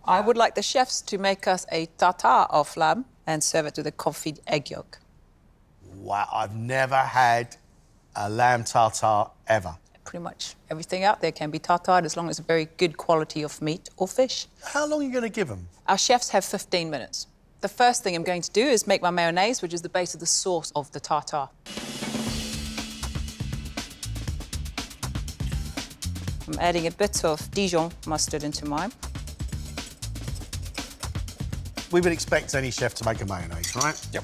I would like the chefs to make us a tartare of lamb and serve it with a confit egg yolk. Wow, I've never had a lamb tartare ever. Pretty much everything out there can be tartare as long as it's a very good quality of meat or fish. How long are you going to give them? Our chefs have 15 minutes. The first thing I'm going to do is make my mayonnaise, which is the base of the sauce of the tartare. I'm adding a bit of Dijon mustard into mine. We would expect any chef to make a mayonnaise, right? Yep.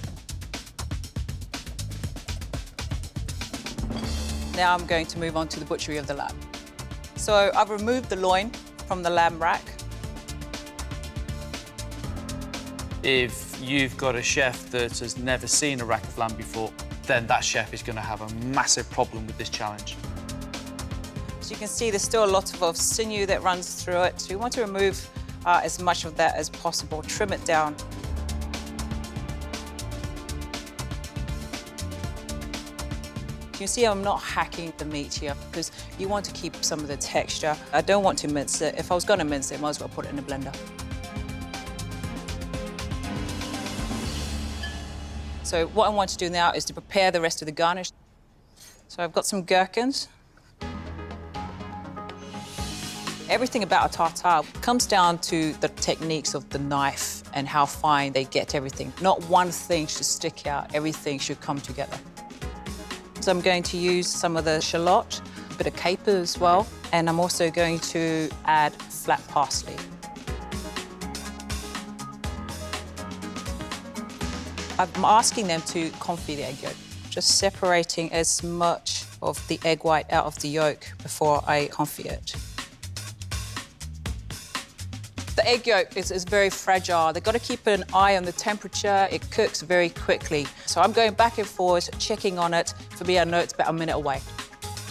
Now I'm going to move on to the butchery of the lamb. So I've removed the loin from the lamb rack. If you've got a chef that has never seen a rack of lamb before, then that chef is going to have a massive problem with this challenge. So you can see there's still a lot of sinew that runs through it. So we want to remove as much of that as possible, trim it down. You can see I'm not hacking the meat here because you want to keep some of the texture. I don't want to mince it. If I was going to mince it, I might as well put it in a blender. So what I want to do now is to prepare the rest of the garnish. So I've got some gherkins. Everything about a tartare comes down to the techniques of the knife and how fine they get everything. Not one thing should stick out, everything should come together. So I'm going to use some of the shallot, a bit of caper as well, and I'm also going to add flat parsley. I'm asking them to confit the egg yolk, just separating as much of the egg white out of the yolk before I confit it. The egg yolk is very fragile. They've got to keep an eye on the temperature. It cooks very quickly. So I'm going back and forth, checking on it. For me, I know it's about a minute away.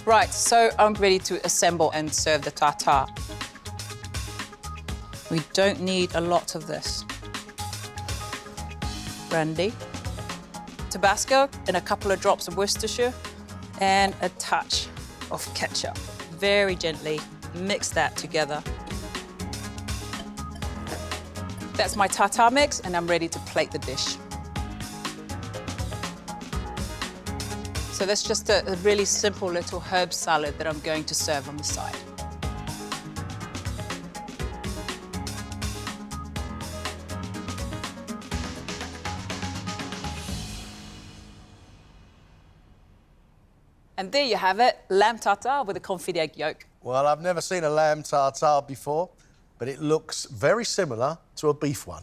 Right, so I'm ready to assemble and serve the tartare. We don't need a lot of this. Brandy, Tabasco, and a couple of drops of Worcestershire, and a touch of ketchup. Very gently mix that together. That's my tartare mix, and I'm ready to plate the dish. So that's just a really simple little herb salad that I'm going to serve on the side. And there you have it, lamb tartare with a confit egg yolk. Well, I've never seen a lamb tartare before, but it looks very similar to a beef one.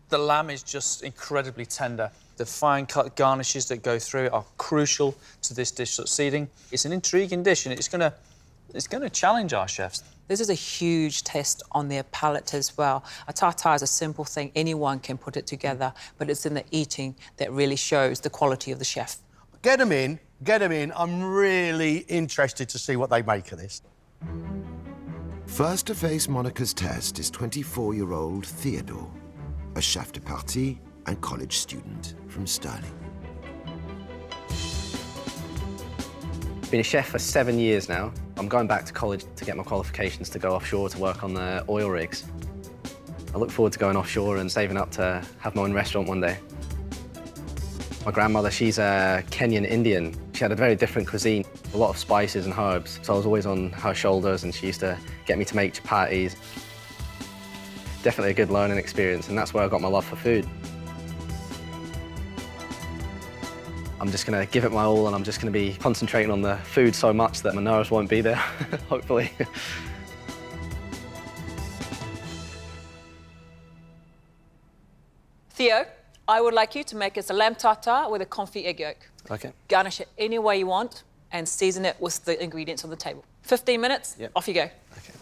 The lamb is just incredibly tender. The fine cut garnishes that go through it are crucial to this dish succeeding. It's an intriguing dish, and it's gonna challenge our chefs. This is a huge test on their palate as well. A tartare is a simple thing, anyone can put it together, but it's in the eating that really shows the quality of the chef. Get them in, get them in. I'm really interested to see what they make of this. First to face Monica's test is 24-year-old Theodore, a chef de partie and college student from Stirling. Been a chef for 7 years now. I'm going back to college to get my qualifications to go offshore to work on the oil rigs. I look forward to going offshore and saving up to have my own restaurant one day. My grandmother, she's a Kenyan Indian. She had a very different cuisine, a lot of spices and herbs, so I was always on her shoulders, and she used to get me to make chapatis. Definitely a good learning experience, and that's where I got my love for food. I'm just going to give it my all, and I'm just going to be concentrating on the food so much that my nerves won't be there, hopefully. Theo, I would like you to make us a lamb tartare with a confit egg yolk. OK. Garnish it any way you want and season it with the ingredients on the table. 15 minutes, Yep. off you go. OK.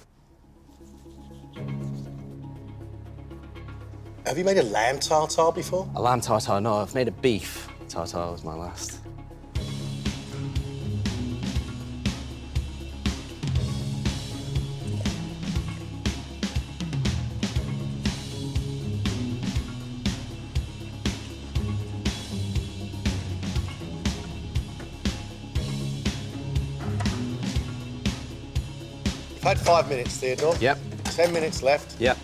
Have you made a lamb tartare before? A lamb tartare, no, I've made a beef tartare was my last. Had 5 minutes, Theodore. Yep. 10 minutes left. Yep.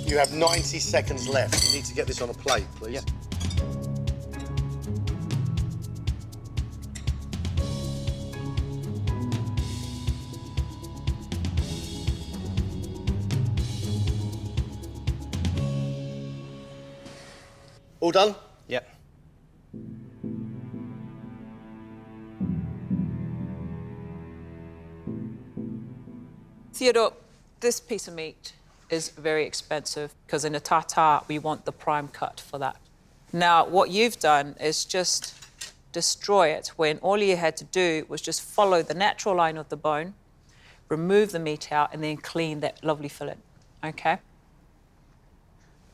You have 90 seconds left. You need to get this on a plate, please. Yep. All done? Yep. Theodore, this piece of meat is very expensive because in a tartare, we want the prime cut for that. Now, what you've done is just destroy it when all you had to do was just follow the natural line of the bone, remove the meat out, and then clean that lovely fillet, OK?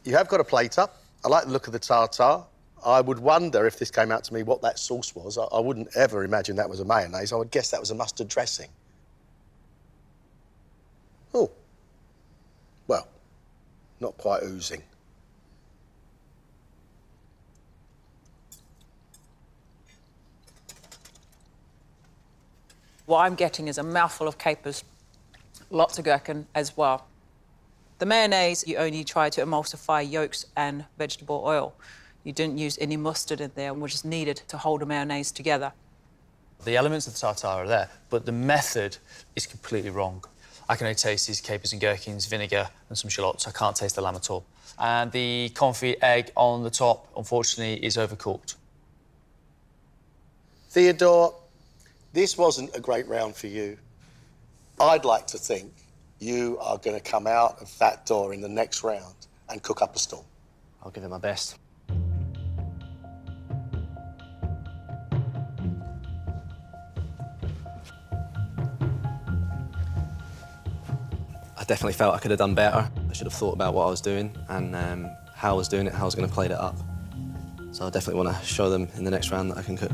You have got a plate up. I like the look of the tartare. I would wonder if this came out to me what that sauce was. I wouldn't ever imagine that was a mayonnaise. I would guess that was a mustard dressing. Oh. Well, not quite oozing. What I'm getting is a mouthful of capers, lots of gherkin as well. The mayonnaise, you only try to emulsify yolks and vegetable oil. You didn't use any mustard in there, which is needed to hold a mayonnaise together. The elements of the tartare are there, but the method is completely wrong. I can only taste these capers and gherkins, vinegar and some shallots. I can't taste the lamb at all. And the confit egg on the top, unfortunately, is overcooked. Theodore, this wasn't a great round for you. I'd like to think you are going to come out of that door in the next round and cook up a storm. I'll give it my best. I definitely felt I could have done better. I should have thought about what I was doing and how I was doing it, how I was going to plate it up. So I definitely want to show them in the next round that I can cook.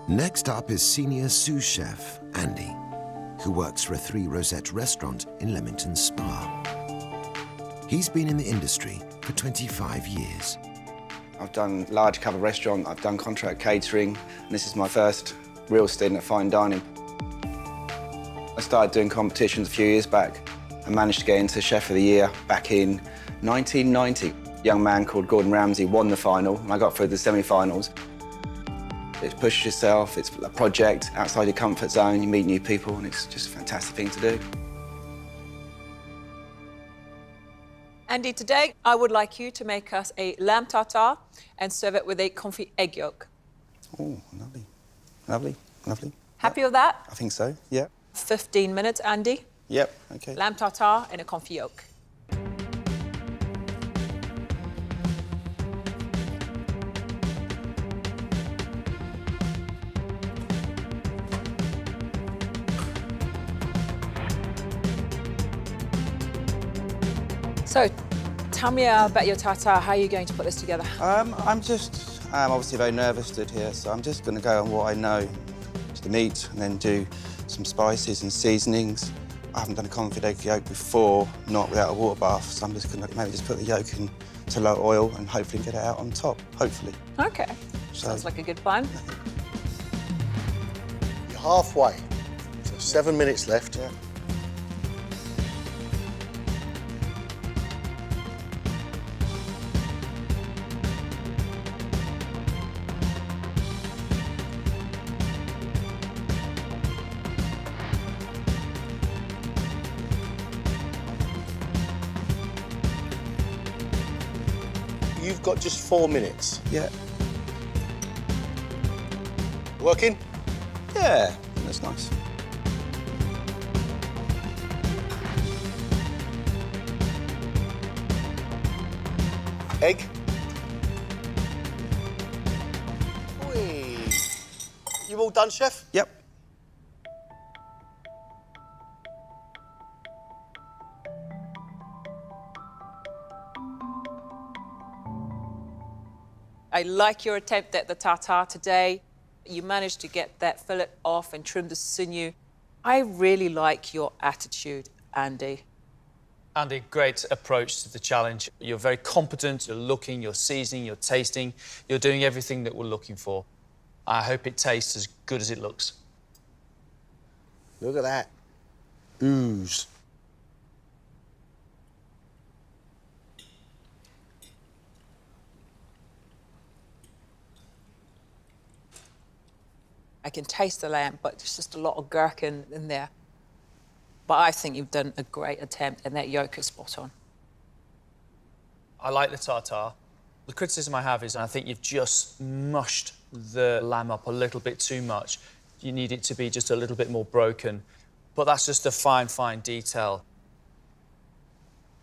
Next up is senior sous chef Andy, who works for a 3 Rosette restaurant in Leamington Spa. He's been in the industry for 25 years. I've done large cover restaurant, I've done contract catering, and this is my first real stint at fine dining. I started doing competitions a few years back and managed to get into Chef of the Year back in 1990. A young man called Gordon Ramsay won the final, and I got through the semi-finals. It pushes yourself, it's a project outside your comfort zone, you meet new people, and it's just a fantastic thing to do. Andy, today I would like you to make us a lamb tartare and serve it with a confit egg yolk. Oh, lovely, lovely, lovely. Happy with that? I think so, yeah. 15 minutes, Andy. Yep, OK. Lamb tartare and a confit yolk. So, tell me about your tartare. How are you going to put this together? I'm obviously very nervous stood here, so I'm just going to go on what I know to the meat and then do some spices and seasonings. I haven't done a confit egg yolk before, not without a water bath, so I'm just going to maybe just put the yolk into low oil and hopefully get it out on top, hopefully. OK. So, sounds like a good plan. You're halfway, so 7 minutes left. Yeah. You've got just 4 minutes. Yeah. Working? Yeah, that's nice. Egg. Whee. You all done, chef? Yep. I like your attempt at the tartare today. You managed to get that fillet off and trim the sinew. I really like your attitude, Andy. Andy, great approach to the challenge. You're very competent, you're looking, you're seasoning, you're tasting, you're doing everything that we're looking for. I hope it tastes as good as it looks. Look at that. Ooze. I can taste the lamb, but there's just a lot of gherkin in there. But I think you've done a great attempt, and that yolk is spot on. I like the tartare. The criticism I have is I think you've just mushed the lamb up a little bit too much. You need it to be just a little bit more broken. But that's just a fine, fine detail.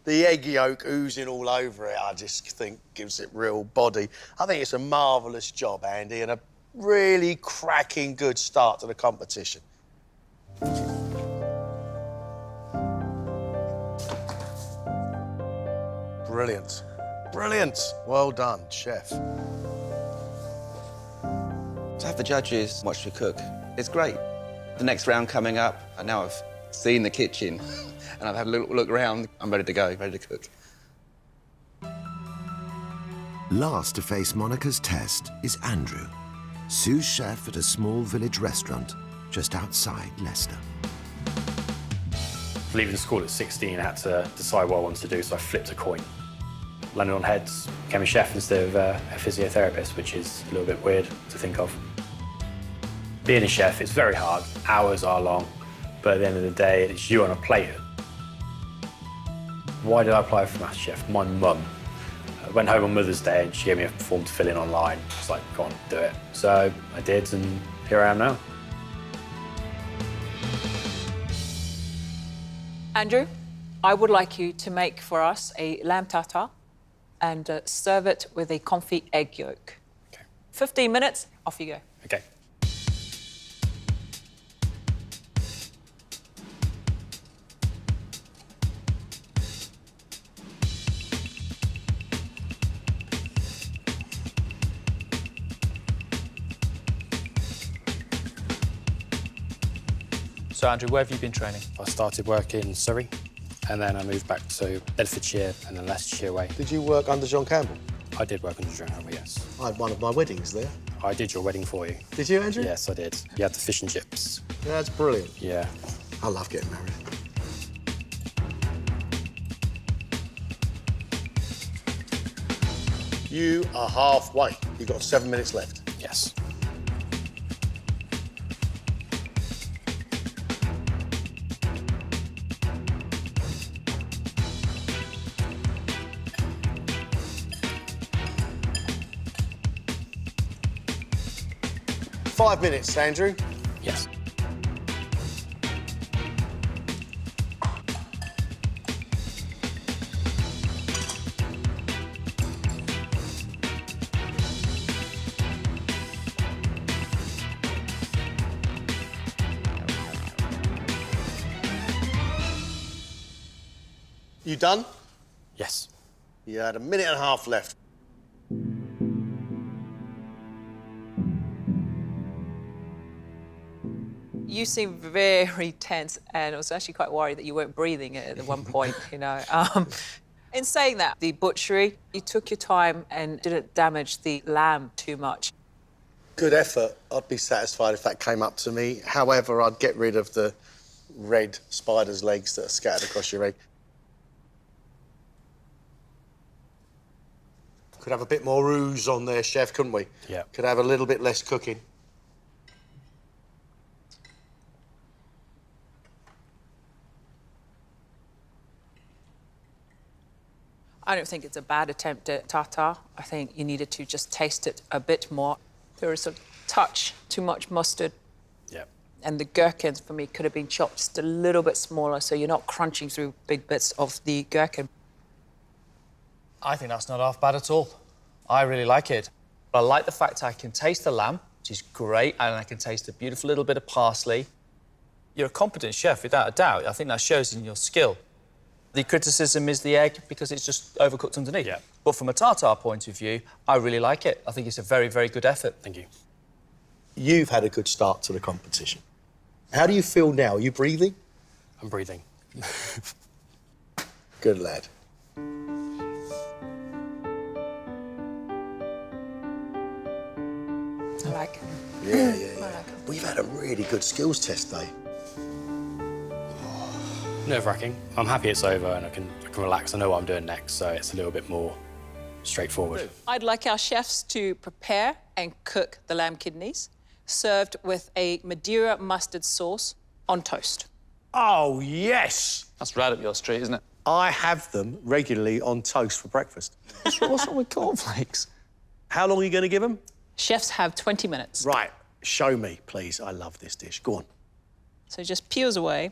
The egg yolk oozing all over it, I just think gives it real body. I think it's a marvellous job, Andy, and a really cracking good start to the competition. Brilliant. Brilliant. Well done, chef. To have the judges watch me cook, it's great. The next round coming up, and now I've seen the kitchen and I've had a look around, I'm ready to go, ready to cook. Last to face Monica's test is Andrew, sous chef at a small village restaurant just outside Leicester. Leaving school at 16, I had to decide what I wanted to do, so I flipped a coin. Landed on heads, became a chef instead of a physiotherapist, which is a little bit weird to think of. Being a chef, it's very hard, hours are long, but at the end of the day, it's you on a plate. Why did I apply for MasterChef? My mum. I went home on Mother's Day and she gave me a form to fill in online. I was like, go on, do it. So I did, and here I am now. Andrew, I would like you to make for us a lamb tartare and serve it with a confit egg yolk. Okay. 15 minutes, off you go. Okay. So, Andrew, where have you been training? I started work in Surrey, and then I moved back to Bedfordshire and then Leicestershire way. Did you work under John Campbell? I did work under John Campbell, yes. I had one of my weddings there. I did your wedding for you. Did you, Andrew? Yes, I did. You had the fish and chips. Yeah, that's brilliant. Yeah. I love getting married. You are halfway. You've got 7 minutes left. Yes. Five minutes, Andrew. Yes. You done? Yes. You had a minute and a half left. You seem very tense, and I was actually quite worried that you weren't breathing at one point, you know. In saying that, the butchery, you took your time and didn't damage the lamb too much. Good effort. I'd be satisfied if that came up to me. However, I'd get rid of the red spider's legs that are scattered across your egg. Could have a bit more ooze on there, chef, couldn't we? Yeah. Could have a little bit less cooking. I don't think it's a bad attempt at tartare. I think you needed to just taste it a bit more. There was a touch too much mustard. Yeah. And the gherkins, for me, could have been chopped just a little bit smaller so you're not crunching through big bits of the gherkin. I think that's not half bad at all. I really like it. I like the fact I can taste the lamb, which is great, and I can taste a beautiful little bit of parsley. You're a competent chef, without a doubt. I think that shows in your skill. The criticism is the egg, because it's just overcooked underneath. Yeah. But from a tartare point of view, I really like it. I think it's a very, very good effort. Thank you. You've had a good start to the competition. How do you feel now? Are you breathing? I'm breathing. Good lad. I like it. Yeah. We've had a really good skills test day. Nerve-wracking. I'm happy it's over and I can relax. I know what I'm doing next, so it's a little bit more straightforward. I'd like our chefs to prepare and cook the lamb kidneys, served with a Madeira mustard sauce on toast. Oh, yes! That's right up your street, isn't it? I have them regularly on toast for breakfast. What's wrong with cornflakes? How long are you going to give them? Chefs have 20 minutes. Right, show me, please. I love this dish. Go on. So just peels away.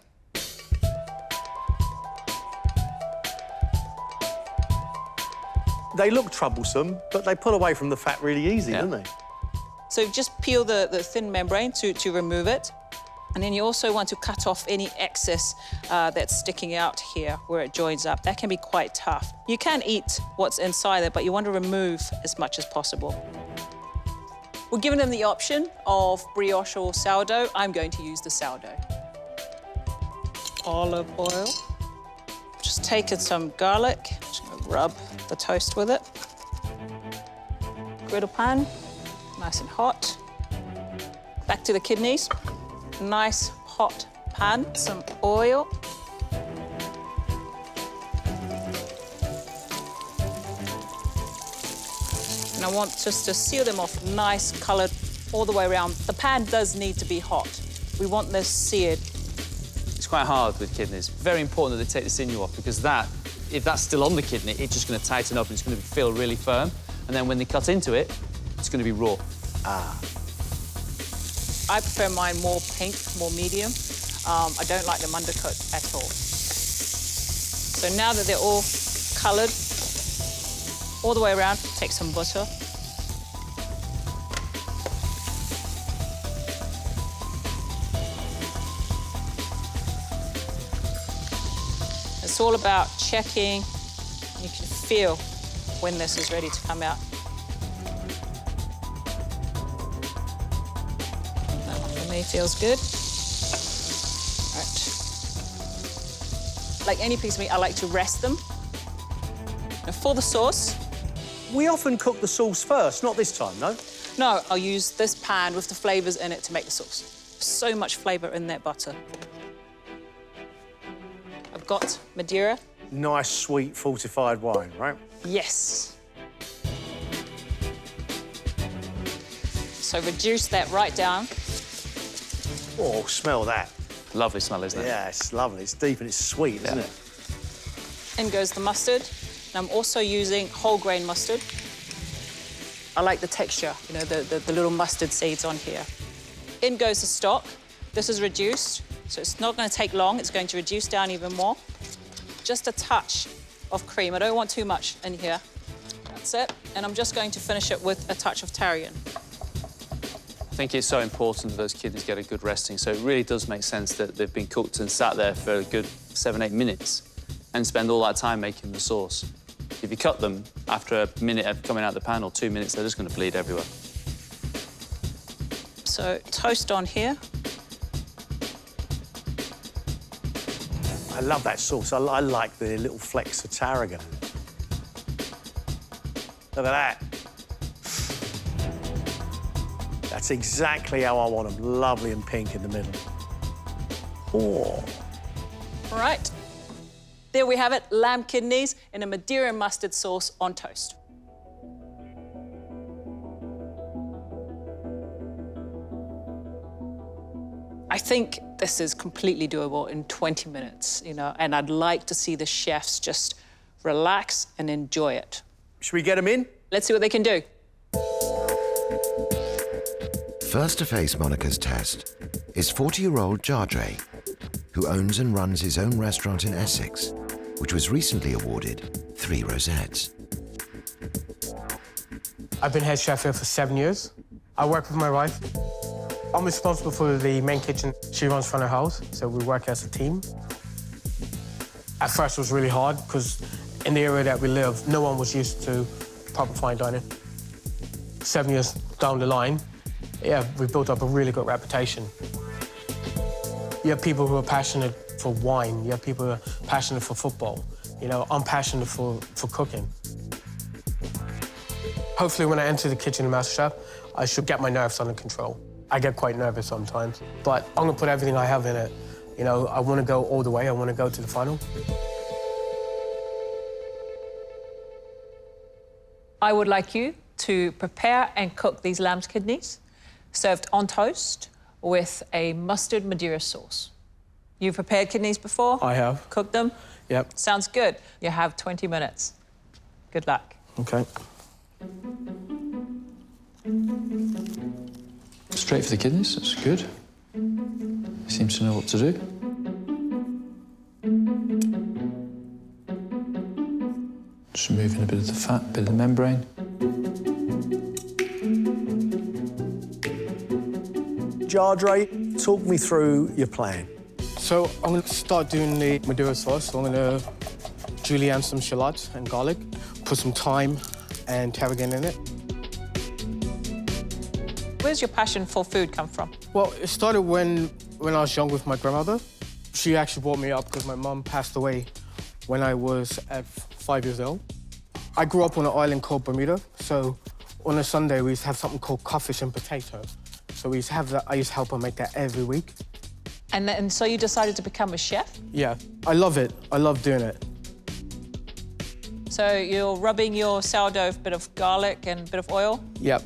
They look troublesome, but they pull away from the fat really easy, don't they? So just peel the thin membrane to remove it. And then you also want to cut off any excess that's sticking out here where it joins up. That can be quite tough. You can eat what's inside there, but you want to remove as much as possible. We're giving them the option of brioche or sourdough. I'm going to use the sourdough. Olive oil. Just taking some garlic. Just gonna rub the toast with it. Griddle pan, nice and hot. Back to the kidneys. Nice hot pan, some oil. And I want just to seal them off nice, coloured all the way around. The pan does need to be hot. We want this seared. It's quite hard with kidneys. Very important that they take the sinew off, because if that's still on the kidney, it's just going to tighten up and it's going to feel really firm. And then when they cut into it, it's going to be raw. I prefer mine more pink, more medium. I don't like them undercooked at all. So now that they're all coloured, all the way around, take some butter. It's all about checking. You can feel when this is ready to come out. That one for me feels good. Right. Like any piece of meat, I like to rest them. Now for the sauce. We often cook the sauce first, not this time, no? No, I'll use this pan with the flavours in it to make the sauce. So much flavour in that butter. I've got Madeira. Nice, sweet, fortified wine, right? Yes. So reduce that right down. Oh, smell that. Lovely smell, isn't it? Yeah, it's lovely. It's deep and it's sweet, isn't it? In goes the mustard. And I'm also using whole grain mustard. I like the texture, you know, the little mustard seeds on here. In goes the stock. This is reduced, so it's not going to take long. It's going to reduce down even more. Just a touch of cream. I don't want too much in here. That's it. And I'm just going to finish it with a touch of tarragon. I think it's so important that those kidneys get a good resting, so it really does make sense that they've been cooked and sat there for a good 7-8 minutes and spend all that time making the sauce. If you cut them after a minute of coming out the pan or 2 minutes, they're just going to bleed everywhere. So toast on here. I love that sauce. I like the little flecks of tarragon in it. Look at that. That's exactly how I want them. Lovely and pink in the middle. Oh. All right. There we have it, lamb kidneys in a Madeira mustard sauce on toast. I think this is completely doable in 20 minutes, you know, and I'd like to see the chefs just relax and enjoy it. Should we get them in? Let's see what they can do. First to face Monica's test is 40-year-old Jadre, who owns and runs his own restaurant in Essex, which was recently awarded 3 rosettes. I've been head chef here for 7 years. I work with my wife. I'm responsible for the main kitchen. She runs front of house, so we work as a team. At first, it was really hard because in the area that we live, no one was used to proper fine dining. 7 years down the line, yeah, we've built up a really good reputation. You have people who are passionate for wine. You have people who are passionate for football. You know, I'm passionate for cooking. Hopefully, when I enter the kitchen of MasterChef, I should get my nerves under control. I get quite nervous sometimes, but I'm gonna put everything I have in it. You know, I wanna go all the way. I wanna go to the final. I would like you to prepare and cook these lamb's kidneys, served on toast with a mustard Madeira sauce. You've prepared kidneys before? I have. Cooked them? Yep. Sounds good. You have 20 minutes. Good luck. Okay. Straight for the kidneys, that's good. He seems to know what to do. Just removing a bit of the fat, bit of the membrane. Jadre, talk me through your plan. So I'm gonna start doing the Madeira sauce. So I'm gonna julienne some shallots and garlic, put some thyme and tarragon in it. Where's your passion for food come from? Well, it started when I was young with my grandmother. She actually brought me up because my mum passed away when I was at 5 years old. I grew up on an island called Bermuda, so on a Sunday we used to have something called codfish and potato. So we used to have that. I used to help her make that every week. And so you decided to become a chef? Yeah, I love it. I love doing it. So you're rubbing your sourdough with a bit of garlic and a bit of oil? Yep.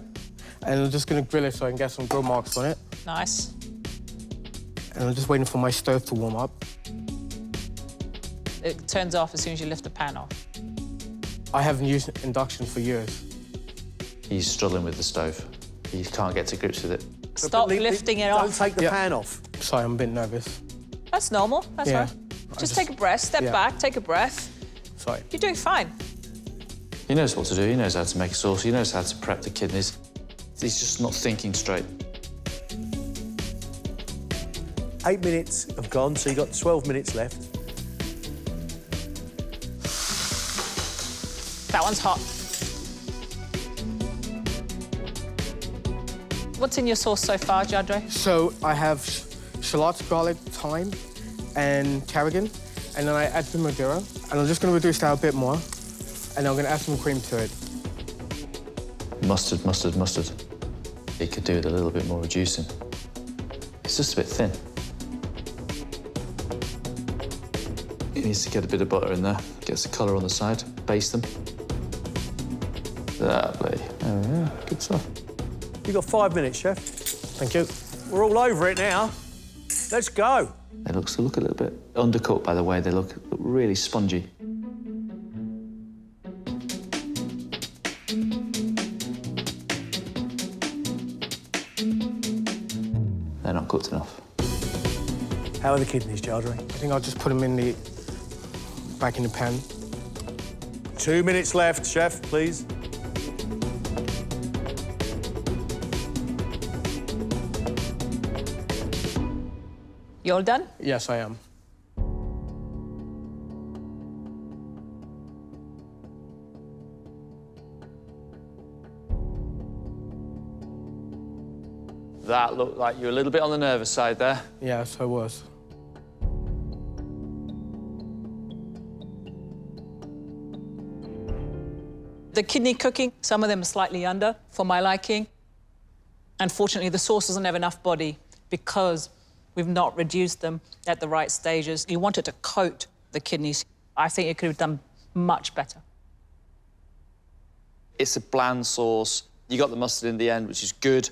And I'm just gonna grill it so I can get some grill marks on it. Nice. And I'm just waiting for my stove to warm up. It turns off as soon as you lift the pan off. I haven't used induction for years. He's struggling with the stove. He can't get to grips with it. Stop lifting it off. Don't take the pan off. Sorry, I'm a bit nervous. That's normal. That's Yeah. right. Just take a breath, step back, take a breath. Sorry. You're doing fine. He knows what to do. He knows how to make a sauce. He knows how to prep the kidneys. He's just not thinking straight. 8 minutes have gone, so you've got 12 minutes left. That one's hot. What's in your sauce so far, Jadre? So I have shallots, garlic, thyme, and tarragon, and then I add the Madeira. And I'm just gonna reduce that a bit more, and I'm gonna add some cream to it. Mustard, mustard, mustard. He could do it a little bit more reducing. It's just a bit thin. He needs to get a bit of butter in there, gets the colour on the side, baste them. Lovely. Oh, yeah, good stuff. You've got 5 minutes, Chef. Thank you. We're all over it now. Let's go. They look a little bit undercooked, by the way. They look really spongy. They're not cooked enough. How are the kidneys, Jadre? I think I'll just put them back in the pan. 2 minutes left, Chef, please. You all done? Yes, I am. That looked like you were a little bit on the nervous side there. Yes, I was. The kidney cooking, some of them are slightly under for my liking. Unfortunately, the sauce doesn't have enough body because we've not reduced them at the right stages. You want it to coat the kidneys. I think it could have done much better. It's a bland sauce. You got the mustard in the end, which is good.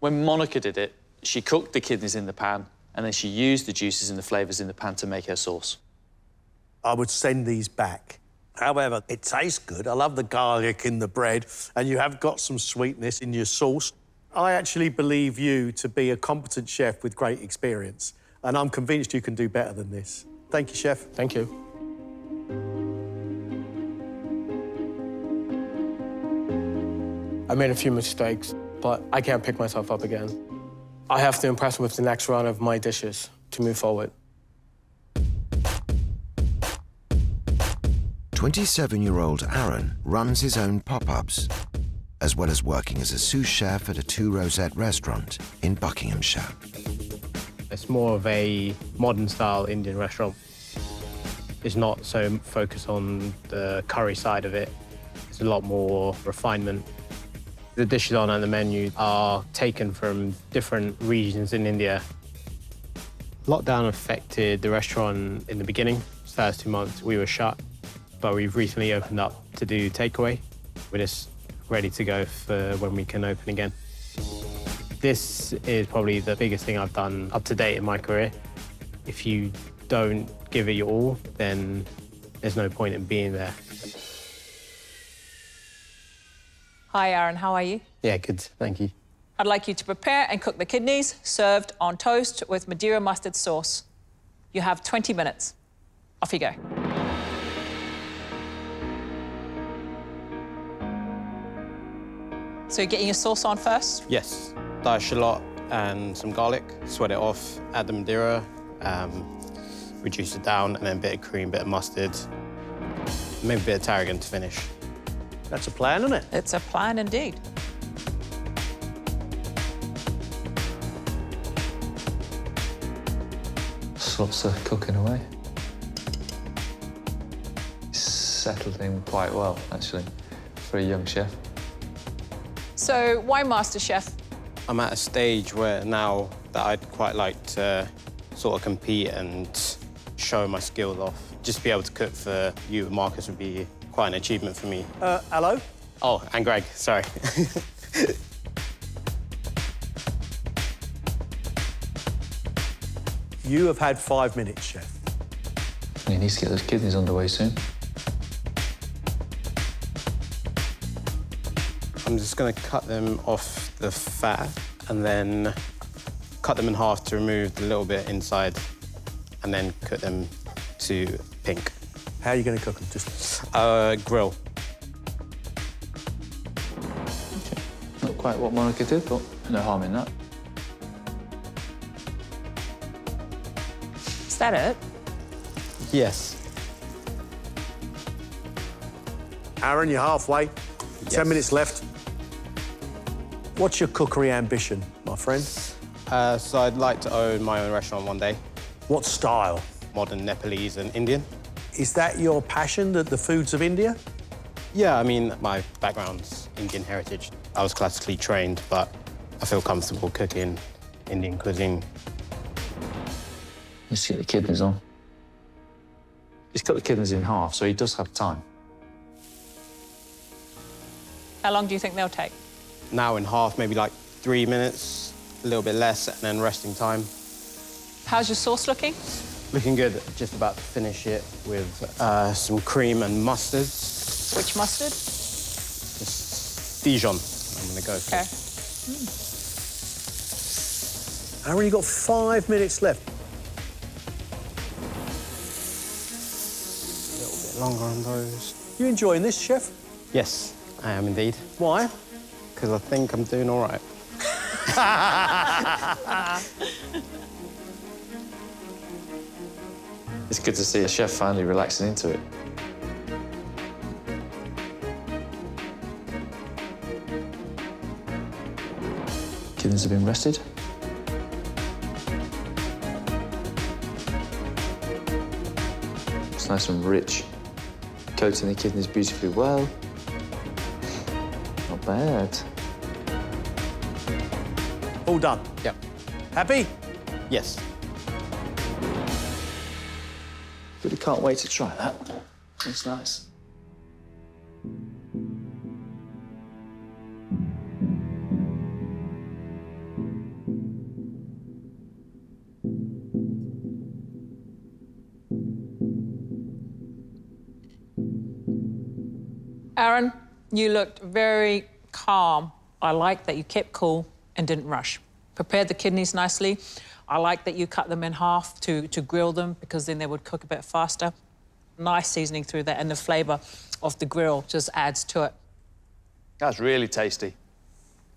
When Monica did it, she cooked the kidneys in the pan and then she used the juices and the flavours in the pan to make her sauce. I would send these back. However, it tastes good. I love the garlic in the bread, and you have got some sweetness in your sauce. I actually believe you to be a competent chef with great experience, and I'm convinced you can do better than this. Thank you, Chef. Thank you. I made a few mistakes, but I can't pick myself up again. I have to impress with the next round of my dishes to move forward. 27-year-old Aaron runs his own pop-ups, as well as working as a sous chef at a 2-rosette restaurant in Buckinghamshire. It's more of a modern-style Indian restaurant. It's not so focused on the curry side of it. It's a lot more refinement. The dishes on the menu are taken from different regions in India. Lockdown affected the restaurant in the beginning. The first 2 months we were shut, but we've recently opened up to do takeaway. We're just ready to go for when we can open again. This is probably the biggest thing I've done up to date in my career. If you don't give it your all, then there's no point in being there. Hi, Aaron, how are you? Yeah, good, thank you. I'd like you to prepare and cook the kidneys, served on toast with Madeira mustard sauce. You have 20 minutes. Off you go. So you're getting your sauce on first? Yes, diced shallot and some garlic, sweat it off, add the Madeira, reduce it down, and then a bit of cream, bit of mustard, maybe a bit of tarragon to finish. That's a plan, isn't it? It's a plan indeed. Slots are cooking away. Settled in quite well, actually, for a young chef. So why MasterChef? I'm at a stage where now that I'd quite like to sort of compete and show my skills off. Just be able to cook for you and Marcus would be quite an achievement for me. Hello? Oh, and Greg, sorry. You have had 5 minutes, chef. He needs to get those kidneys underway soon. I'm just going to cut them off the fat and then cut them in half to remove the little bit inside and then cook them to pink. How are you going to cook them? Just grill. Okay. Not quite what Monica did, but no harm in that. Is that it? Yes. Aaron, you're halfway. Yes. 10 minutes left. What's your cookery ambition, my friend? So I'd like to own my own restaurant one day. What style? Modern Nepalese and Indian. Is that your passion, the foods of India? Yeah, I mean, my background's Indian heritage. I was classically trained, but I feel comfortable cooking Indian cuisine. Let's get the kidneys on. He's cut the kidneys in half, so he does have time. How long do you think they'll take? Now in half, maybe like 3 minutes, a little bit less, and then resting time. How's your sauce looking? Looking good. Just about to finish it with some cream and mustard. Which mustard? Just Dijon, I'm gonna go for. Okay. Aaron, you've got 5 minutes left. A little bit longer on those. You enjoying this, chef? Yes, I am indeed. Why? Because I think I'm doing all right. It's good to see a chef finally relaxing into it. Kidneys have been rested. It's nice and rich. Coating the kidneys beautifully well. Not bad. All done. Yep. Happy? Yes. Really can't wait to try that. It's nice. Aaron, you looked very calm. I like that you kept cool and didn't rush. Prepared the kidneys nicely. I like that you cut them in half to grill them because then they would cook a bit faster. Nice seasoning through that, and the flavour of the grill just adds to it. That's really tasty.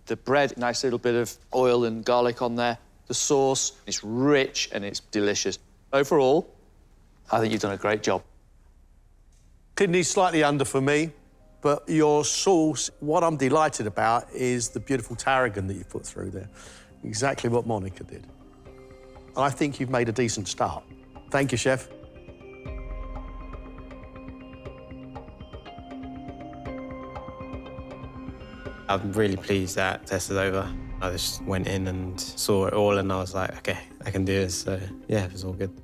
The bread, nice little bit of oil and garlic on there. The sauce, it's rich and it's delicious. Overall, I think you've done a great job. Kidney's slightly under for me, but your sauce, what I'm delighted about is the beautiful tarragon that you put through there. Exactly what Monica did. I think you've made a decent start. Thank you, Chef. I'm really pleased that test is over. I just went in and saw it all and I was like, OK, I can do this. So, yeah, it was all good.